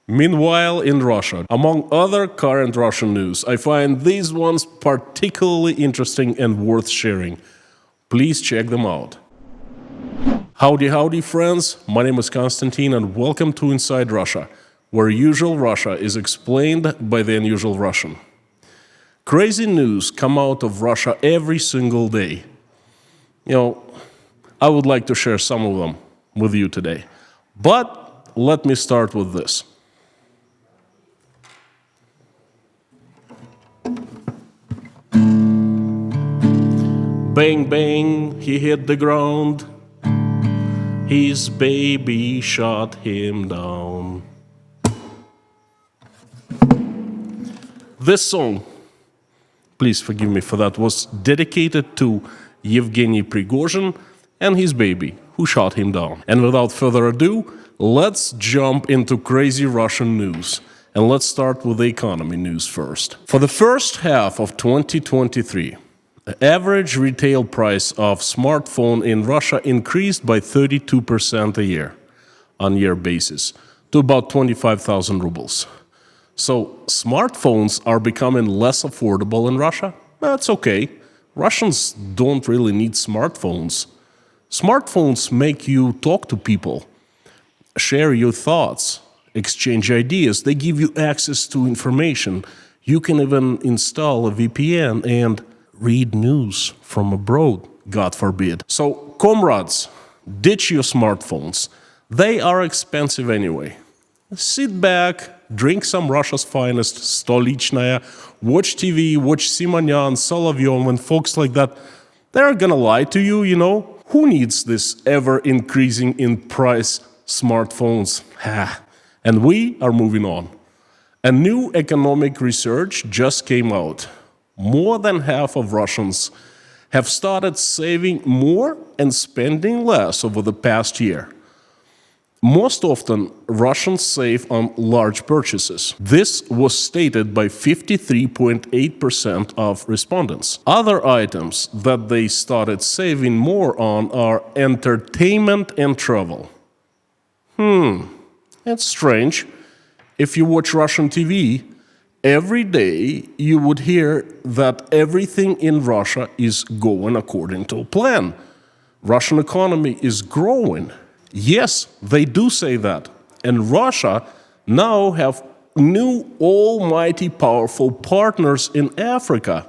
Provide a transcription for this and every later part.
Meanwhile, in Russia, among other current Russian news, I find these ones particularly interesting and worth sharing. Please check them out. Howdy, friends. My name is Konstantin, and welcome to Inside Russia, where usual Russia is explained by the unusual Russian. Crazy news come out of Russia every single day. I would like to share some of them with you today. But let me start with this. Bang, bang, he hit the ground. His baby shot him down. This song, please forgive me for that, was dedicated to Yevgeny Prigozhin and his baby, who shot him down. And without further ado, let's jump into crazy Russian news. And let's start with the economy news first. For the first half of 2023, the average retail price of smartphone in Russia increased by 32% a year-on-year basis, to about 25,000 rubles. So smartphones are becoming less affordable in Russia? That's okay. Russians don't really need smartphones. Smartphones make you talk to people, share your thoughts, exchange ideas. They give you access to information. You can even install a VPN and read news from abroad, God forbid. So, comrades, ditch your smartphones. They are expensive anyway. Sit back, drink some Russia's finest, Stolichная, watch TV, watch Simonyan, Solovyov, and folks like that. They're gonna lie to you, Who needs this ever-increasing in price smartphones? And we are moving on. A new economic research just came out. More than half of Russians have started saving more and spending less over the past year. Most often, Russians save on large purchases. This was stated by 53.8% of respondents. Other items that they started saving more on are entertainment and travel. That's strange. If you watch Russian TV, every day you would hear that everything in Russia is going according to plan. Russian economy is growing. Yes, they do say that. And Russia now have new almighty powerful partners in Africa.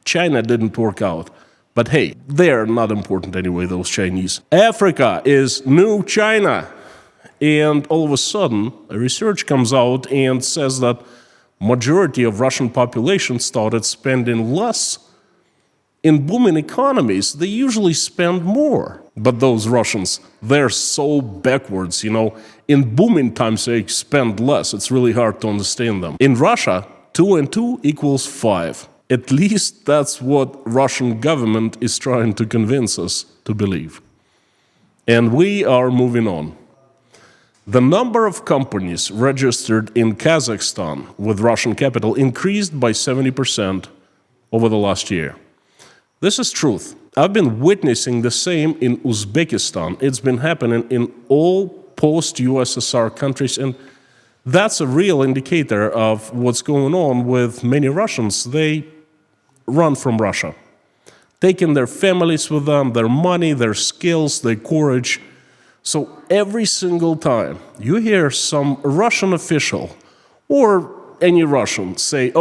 China didn't work out. But hey, they're not important anyway, those Chinese. Africa is new China. And all of a sudden, a research comes out and says that majority of Russian population started spending less. In booming economies, they usually spend more. But those Russians, they're so backwards, In booming times, they spend less. It's really hard to understand them. In Russia, 2 and 2 equals 5. At least that's what Russian government is trying to convince us to believe. And we are moving on. The number of companies registered in Kazakhstan with Russian capital increased by 70% over the last year. This is truth. I've been witnessing the same in Uzbekistan. It's been happening in all post-USSR countries, and that's a real indicator of what's going on with many Russians. They run from Russia, taking their families with them, their money, their skills, their courage. So every single time you hear some Russian official or any Russian say,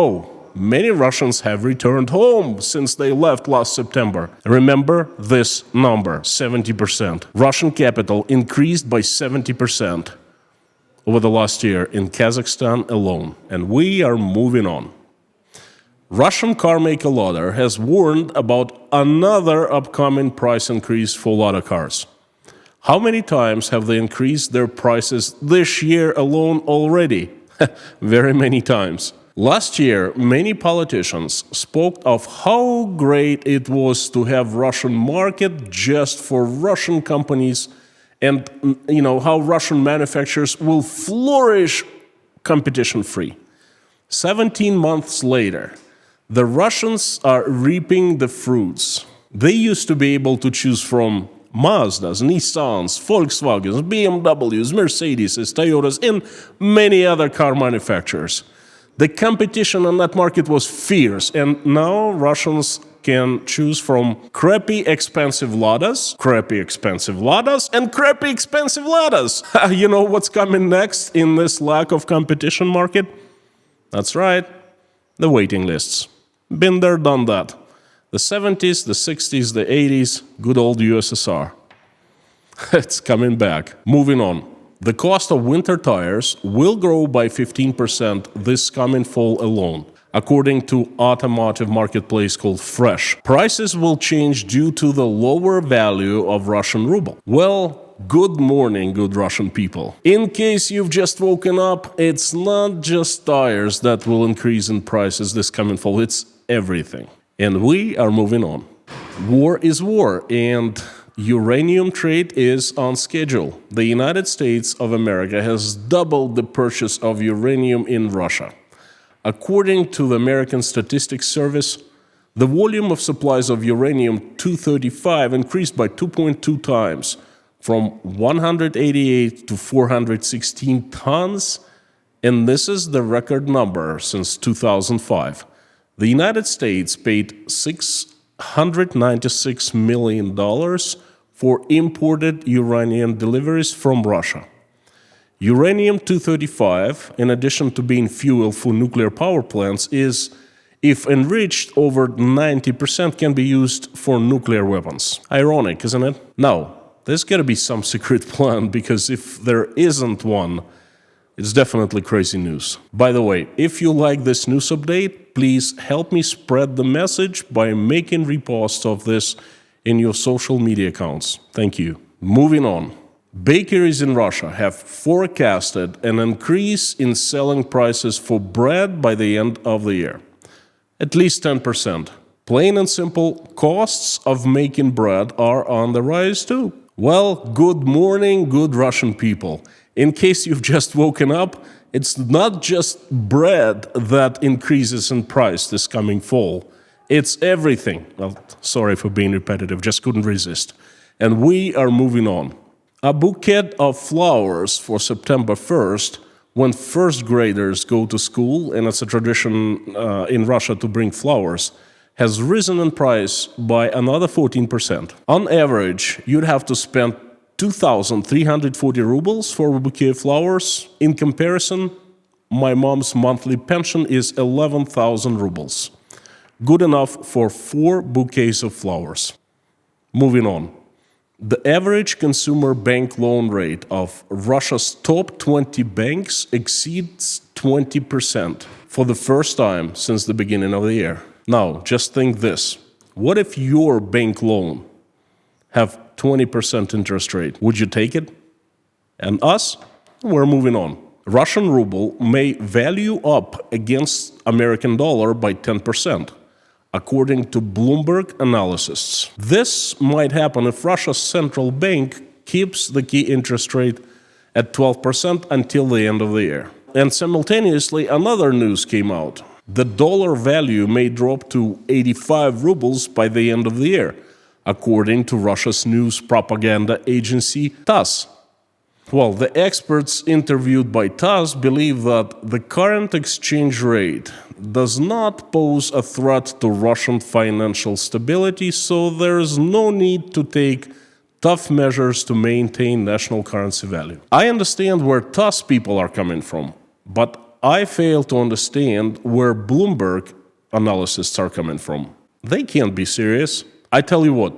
many Russians have returned home since they left last September. Remember this number, 70%. Russian capital increased by 70% over the last year in Kazakhstan alone. And we are moving on. Russian carmaker Lada has warned about another upcoming price increase for Lada cars. How many times have they increased their prices this year alone already? Very many times. Last year, many politicians spoke of how great it was to have Russian market just for Russian companies and, how Russian manufacturers will flourish competition-free. 17 months later, the Russians are reaping the fruits. They used to be able to choose from Mazdas, Nissans, Volkswagens, BMWs, Mercedes, Toyotas, and many other car manufacturers. The competition on that market was fierce, and now Russians can choose from crappy expensive Ladas, and crappy expensive Ladas. You know what's coming next in this lack of competition market? That's right, the waiting lists. Been there, done that. The 70s, the 60s, the 80s, good old USSR. It's coming back. Moving on. The cost of winter tires will grow by 15% this coming fall alone, according to automotive marketplace called Fresh. Prices will change due to the lower value of Russian ruble. Well, good morning, good Russian people. In case you've just woken up, it's not just tires that will increase in prices this coming fall, it's everything. And we are moving on. War is war, and uranium trade is on schedule. The United States of America has doubled the purchase of uranium in Russia. According to the American Statistics Service, the volume of supplies of uranium-235 increased by 2.2 times, from 188 to 416 tons, and this is the record number since 2005. The United States paid $696 million for imported uranium deliveries from Russia. Uranium-235, in addition to being fuel for nuclear power plants, is, if enriched over 90%, can be used for nuclear weapons. Ironic, isn't it? Now, there's got to be some secret plan, because if there isn't one, it's definitely crazy news. By the way, if you like this news update, please help me spread the message by making reposts of this in your social media accounts. Thank you. Moving on. Bakeries in Russia have forecasted an increase in selling prices for bread by the end of the year. At least 10%. Plain and simple, costs of making bread are on the rise too. Well, good morning, good Russian people. In case you've just woken up, it's not just bread that increases in price this coming fall. It's everything. Well, sorry for being repetitive, just couldn't resist. And we are moving on. A bouquet of flowers for September 1st, when first graders go to school, and it's a tradition in Russia to bring flowers, has risen in price by another 14%. On average, you'd have to spend 2,340 rubles for a bouquet of flowers. In comparison, my mom's monthly pension is 11,000 rubles. Good enough for 4 bouquets of flowers. Moving on. The average consumer bank loan rate of Russia's top 20 banks exceeds 20% for the first time since the beginning of the year. Now, just think this. What if your bank loan have 20% interest rate? Would you take it? And us? We're moving on. Russian ruble may value up against American dollar by 10%, according to Bloomberg analysis. This might happen if Russia's central bank keeps the key interest rate at 12% until the end of the year. And simultaneously, another news came out. The dollar value may drop to 85 rubles by the end of the year, according to Russia's news propaganda agency TASS. Well, the experts interviewed by TASS believe that the current exchange rate does not pose a threat to Russian financial stability, so there is no need to take tough measures to maintain national currency value. I understand where TASS people are coming from, but I fail to understand where Bloomberg analysts are coming from. They can't be serious. I tell you what,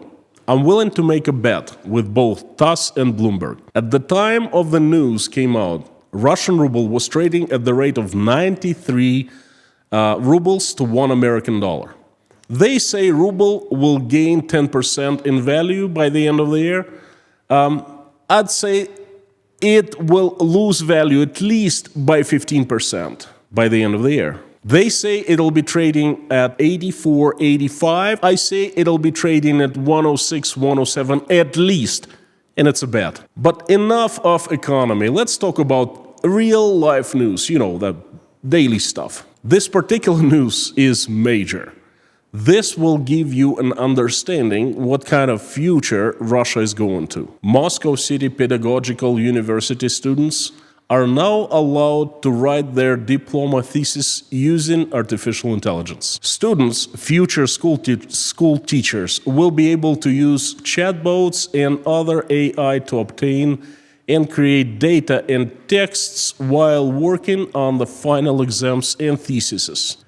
I'm willing to make a bet with both TASS and Bloomberg. At the time of the news came out, Russian ruble was trading at the rate of 93 rubles to $1 American dollar. They say ruble will gain 10% in value by the end of the year. I'd say it will lose value at least by 15% by the end of the year. They say it'll be trading at 84, 85. I say it'll be trading at 106, 107 at least, and it's a bet. But enough of economy. Let's talk about real life news, the daily stuff. This particular news is major. This will give you an understanding what kind of future Russia is going to. Moscow City Pedagogical University students are now allowed to write their diploma thesis using artificial intelligence. Students, future school teachers, will be able to use chatbots and other AI to obtain and create data and texts while working on the final exams and theses.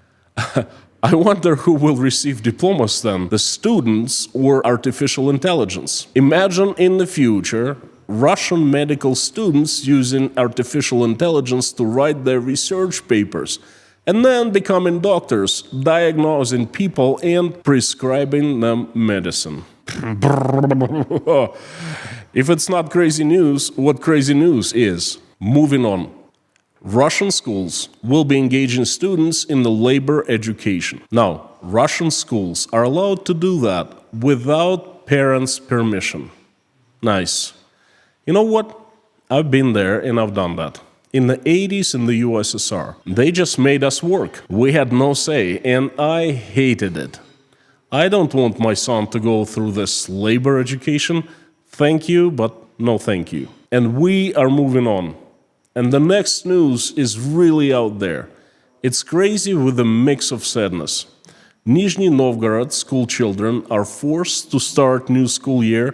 I wonder who will receive diplomas then, the students or artificial intelligence. Imagine in the future Russian medical students using artificial intelligence to write their research papers and then becoming doctors, diagnosing people and prescribing them medicine. If it's not crazy news, what crazy news is? Moving on. Russian schools will be engaging students in the labor education. Now, Russian schools are allowed to do that without parents' permission. Nice. You know what? I've been there and I've done that. In the 80s in the USSR, they just made us work. We had no say, and I hated it. I don't want my son to go through this labor education. Thank you, but no thank you. And we are moving on. And the next news is really out there. It's crazy with a mix of sadness. Nizhny Novgorod school children are forced to start new school year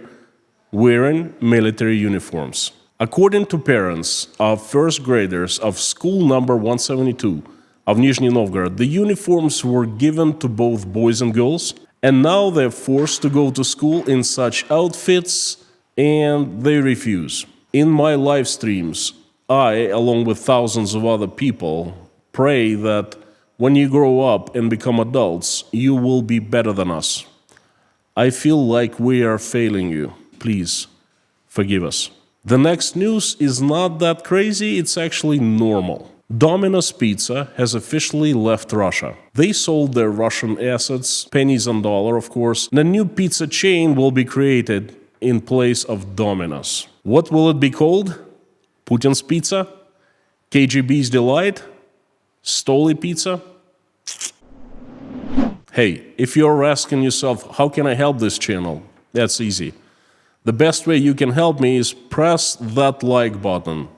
wearing military uniforms. According to parents of first graders of school number 172 of Nizhny Novgorod, the uniforms were given to both boys and girls, and now they're forced to go to school in such outfits, and they refuse. In my live streams, I, along with thousands of other people, pray that when you grow up and become adults, you will be better than us. I feel like we are failing you. Please, forgive us. The next news is not that crazy, it's actually normal. Domino's Pizza has officially left Russia. They sold their Russian assets, pennies on dollar, of course, and a new pizza chain will be created in place of Domino's. What will it be called? Putin's Pizza? KGB's Delight? Stoli Pizza? Hey, if you're asking yourself, how can I help this channel? That's easy. The best way you can help me is press that like button,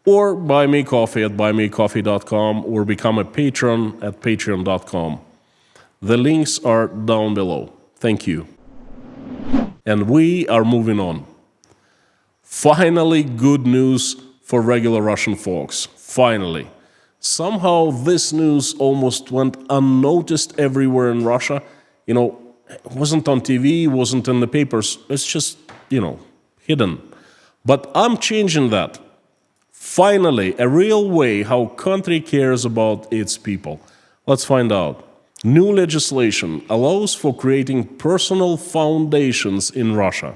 or buy me coffee at buymecoffee.com, or become a patron at patreon.com. The links are down below. Thank you. And we are moving on. Finally, good news for regular Russian folks. Finally. Somehow this news almost went unnoticed everywhere in Russia. You know, it wasn't on TV, wasn't in the papers. It's just, hidden. But I'm changing that. Finally, a real way how country cares about its people. Let's find out. New legislation allows for creating personal foundations in Russia,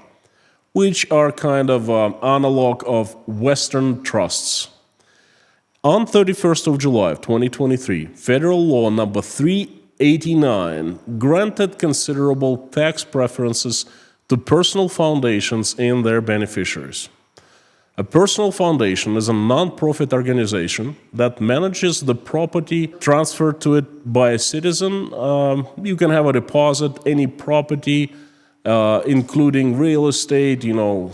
which are kind of analog of Western trusts. On 31st of July of 2023, federal law number 389 granted considerable tax preferences to personal foundations and their beneficiaries. A personal foundation is a non-profit organization that manages the property transferred to it by a citizen. You can have a deposit, any property, including real estate,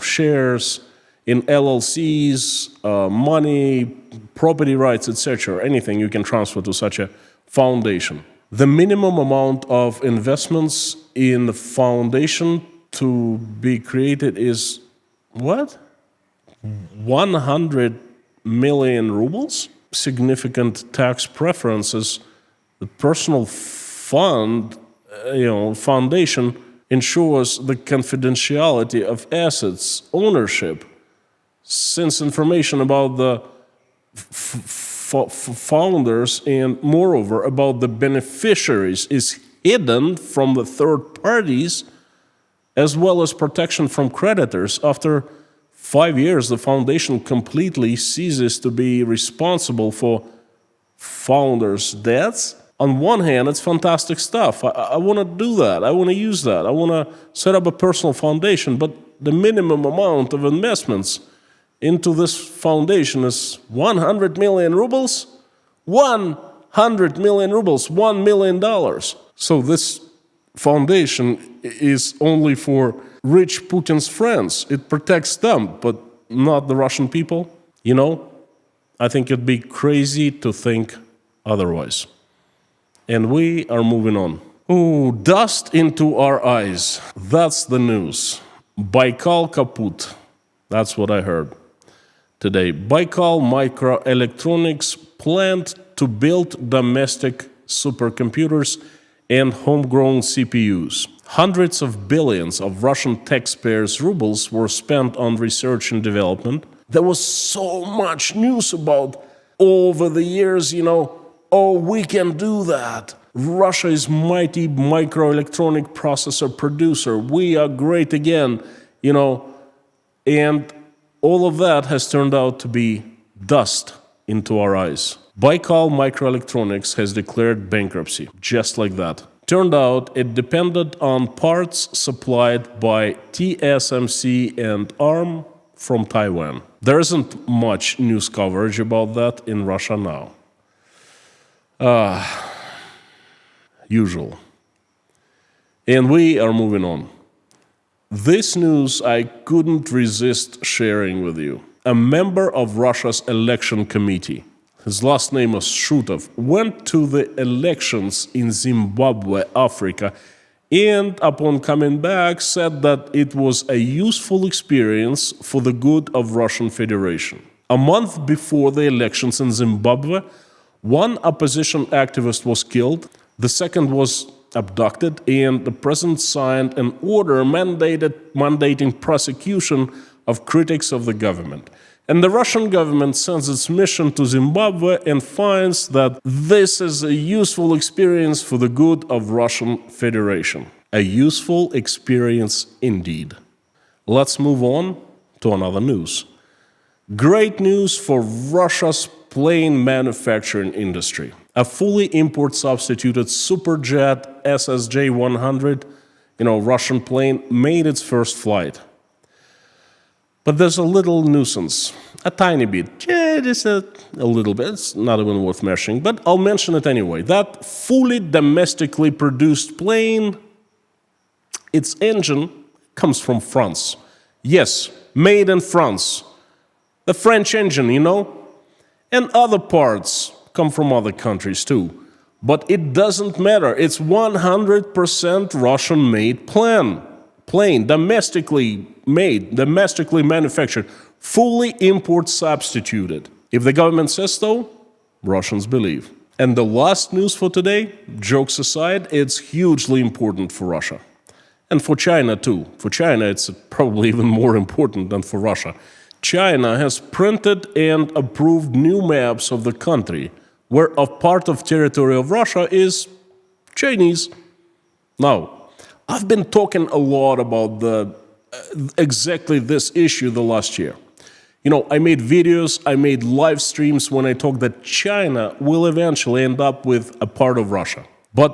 shares in LLCs, money, property rights, etc. Anything you can transfer to such a foundation. The minimum amount of investments in the foundation to be created is what? 100 million rubles? Significant tax preferences. The personal foundation ensures the confidentiality of assets, ownership, since information about the founders and moreover about the beneficiaries is hidden from the third parties, as well as protection from creditors. After 5 years, the foundation completely ceases to be responsible for founders' debts. On one hand, it's fantastic stuff. I want to do that. I want to use that. I want to set up a personal foundation, but the minimum amount of investments into this foundation is 100 million rubles? 100 million rubles, $1 million. So this foundation is only for rich Putin's friends. It protects them, but not the Russian people. You know, I think it'd be crazy to think otherwise. And we are moving on. Oh, dust into our eyes. That's the news. Baikal kaput. That's what I heard today. Baikal Microelectronics planned to build domestic supercomputers and homegrown CPUs. Hundreds of billions of Russian taxpayers' rubles were spent on research and development. There was so much news about over the years, oh, we can do that. Russia is mighty microelectronic processor producer. We are great again, and all of that has turned out to be dust into our eyes. Baikal Microelectronics has declared bankruptcy, just like that. Turned out it depended on parts supplied by TSMC and ARM from Taiwan. There isn't much news coverage about that in Russia now. Usual. And we are moving on. This news I couldn't resist sharing with you. A member of Russia's election committee, his last name was Shutov, went to the elections in Zimbabwe, Africa, and upon coming back said that it was a useful experience for the good of Russian Federation. A month before the elections in Zimbabwe, one opposition activist was killed, the second was abducted, and the president signed an order mandating prosecution of critics of the government. And the Russian government sends its mission to Zimbabwe and finds that this is a useful experience for the good of Russian Federation. A useful experience indeed. Let's move on to another news. Great news for Russia's plane manufacturing industry. A fully import-substituted Superjet SSJ-100, Russian plane, made its first flight. But there's a little nuisance, a tiny bit, just a little bit, it's not even worth mentioning, but I'll mention it anyway. That fully domestically produced plane, its engine comes from France. Yes, made in France. The French engine, and other parts come from other countries too. But it doesn't matter, it's 100% Russian-made plane, domestically made, domestically manufactured, fully import substituted. If the government says so, Russians believe. And the last news for today, jokes aside, it's hugely important for Russia. And for China too. For China, it's probably even more important than for Russia. China has printed and approved new maps of the country, where a part of territory of Russia is Chinese. Now, I've been talking a lot about exactly this issue the last year. I made videos, I made live streams when I talked that China will eventually end up with a part of Russia. But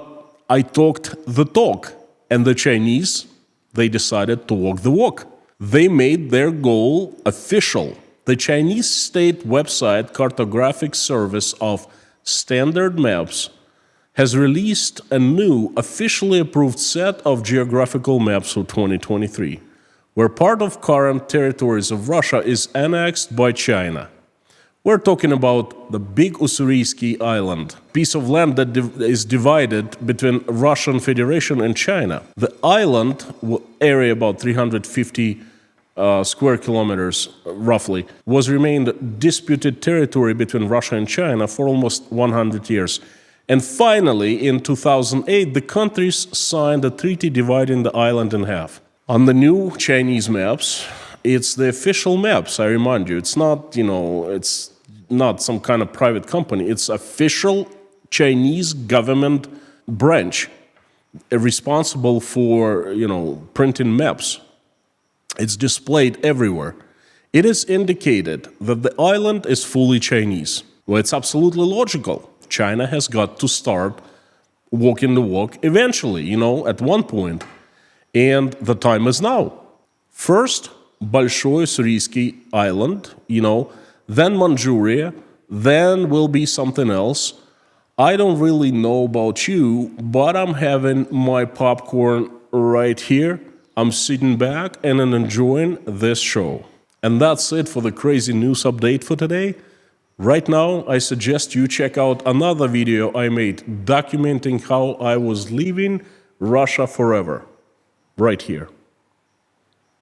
I talked the talk, and the Chinese, they decided to walk the walk. They made their goal official. The Chinese state website Cartographic Service of Standard Maps has released a new, officially approved set of geographical maps for 2023, where part of current territories of Russia is annexed by China. We're talking about the Big Ussuriysky Island, piece of land that is divided between Russian Federation and China. The island, area about 350 square kilometers, roughly, was remained disputed territory between Russia and China for almost 100 years. And finally, in 2008, the countries signed a treaty dividing the island in half. On the new Chinese maps, it's the official maps, I remind you. It's not, it's not some kind of private company. It's official Chinese government branch responsible for, printing maps. It's displayed everywhere. It is indicated that the island is fully Chinese. Well, it's absolutely logical. China has got to start walking the walk eventually, at one point. And the time is now. First, Большой Ussuriysky Island, then Manchuria, then will be something else. I don't really know about you, but I'm having my popcorn right here. I'm sitting back and I'm enjoying this show. And that's it for the crazy news update for today. Right now, I suggest you check out another video I made documenting how I was leaving Russia forever. Right here.